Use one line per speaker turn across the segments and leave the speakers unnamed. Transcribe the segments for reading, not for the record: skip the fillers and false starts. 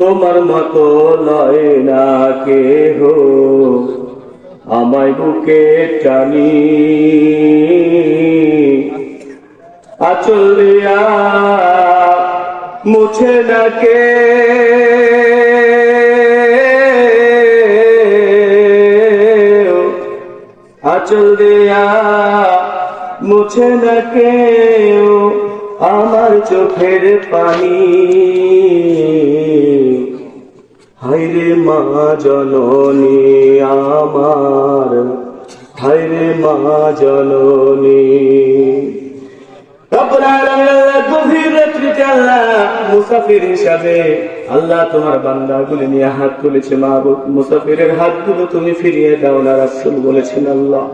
তোমার মতো লয় না কেহ আমায় বুকে টানি, আঁচল দিয়া মুছে না কে আঁচল দিয়া মুছে না কেউ আমার চোখের পানি। হায়রে মা জননী আমার, হায়রে মা জননী। গভীর রাত্রিতে আল্লাহ মুসাফির হিসাবে আল্লাহ তোমার বান্দাগুলি নিয়ে হাত তুলেছে। মাহবুব মুসাফিরের হাতগুলো তুমি ফিরিয়ে দাও না, রাসূল বলেছেন আল্লাহ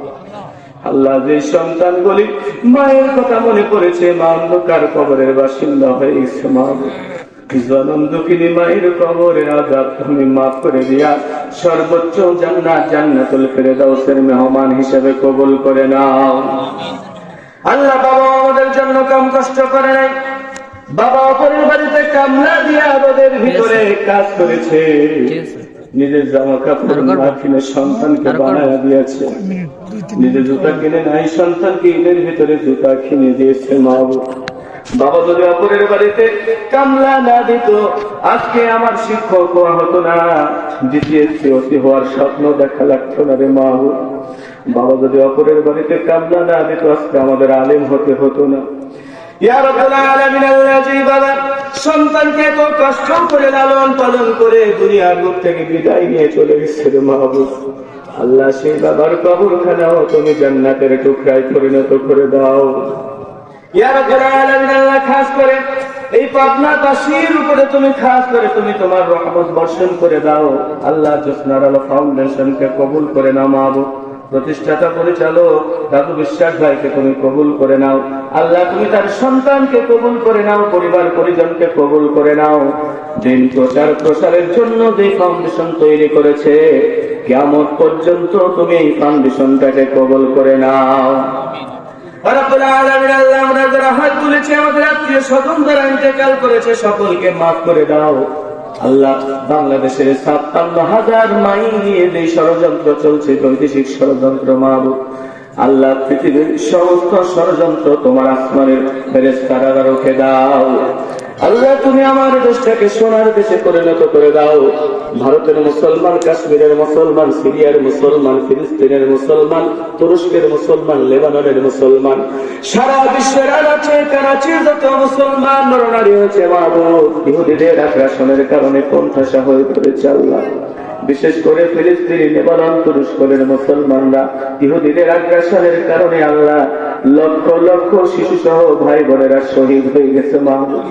আল্লাহ যে সন্তানগুলি মায়ের কথা মনে পড়েছে, মা অন্ধকার কবরের বাসিন্দা হয়ে গেছে, মাহবুব জনম দুঃখিনী মায়ের কবরের আযাব তুমি মাফ করে দিয়া সর্বোচ্চ জান্নাত জান্নাতুল ফেরদাউসের মেহমান হিসেবে কবুল করে নাও। আল্লাহ বাবা আমাদের জন্য কম কষ্ট করে নাই, বাবা অপরের বাড়িতে কামলা দিয়া রোদের ভিতরে কাজ করেছে, নিজের জামা কাপড় না কিনে সন্তানকে বানায়া দিয়েছে, নিজের জুতা কিনে নাই সন্তানকে ঈদের ভিতরে জুতা কিনে দিয়েছে। মাহবুব বাবা যদি অপরের বাড়িতে কামলা না দিত আজকে আমার শিক্ষক হওয়া হতো না, দ্বিতীয় সিওসি হওয়ার স্বপ্ন দেখা লাগতো না রে মাহবুব। বাবা যদি অপরের বাড়িতে কামলা না দিত আজকে আমাদের আলেম হতে হতো না। ইয়া রাব্বুল আলামিন, আল্লাহ যে বাবা সন্তানকে এত কষ্ট করে লালন পালন করে দুনিয়ার বুক থেকে বিদায় নিয়ে চলে গেছে রে মাহবুব, আল্লাহ সেই বাবার কবরখানাও তুমি জান্নাতের টুকরায় পরিণত করে দাও। ইয়া রাব্বুল আলামিন, আল্লাহ খাস করে এই পাবনাবাসীর উপরে তুমি খাস করে তুমি তোমার রহমত বর্ষণ করে দাও। আল্লাহ জোসনার আলো ফাউন্ডেশনকে কবুল করে নাও মাহবুব, প্রতিষ্ঠাতা পরিচালক দাদু বিশ্বাস ভাইকে তুমি কবুল করে নাও। আল্লাহ তুমি তার সন্তানকে কবুল করে নাও, পরিবার পরিজনকে কবুল করে নাও। দিন প্রচার প্রসারের জন্য যে ফাউন্ডেশন তৈরি করেছে কিয়ামত পর্যন্ত তুমি এই ফাউন্ডেশনটাকে কবুল করে নাও। রব্বুল আলামিন, আল্লাহ আমরা যারা হাত তুলেছে আমাদের আত্মীয় স্বজন যারা ইন্তেকাল করেছে সকলকে মাফ করে দাও। আল্লাহ বাংলাদেশের ৫৭,০০০ মাইল নিয়ে যে ষড়যন্ত্র চলছে বৈদেশিক ষড়যন্ত্র মাহবুব, আল্লাহ পৃথিবীর সমস্ত ষড়যন্ত্র তোমার আসমানের ফেরেশতারা রুখে দাও। আল্লাহ তুমি আমার দেশটাকে সোনার দেশে পরিণত করে দাও। ভারতের মুসলমান, কাশ্মীরের মুসলমান, সিরিয়ার মুসলমান, ফিলিস্তিনের মুসলমান, তুরস্কের মুসলমান, লেবাননের মুসলমান, সারা বিশ্বের আনাচে কানাচে যত মুসলমান নরনারী হয়েছে মাহবুব, ইহুদিদের আগ্রাসনের কারণে কোণঠাসা হয়ে পড়েছে আল্লাহ। বিশেষ করে ফিলিস্তিন, লেবানন, তুরস্কের মুসলমানরা ইহুদিদের আগ্রাসনের কারণে আল্লাহ লক্ষ লক্ষ শিশু সহ ভাই বোনেরা শহীদ হয়ে গেছে মাহবুব।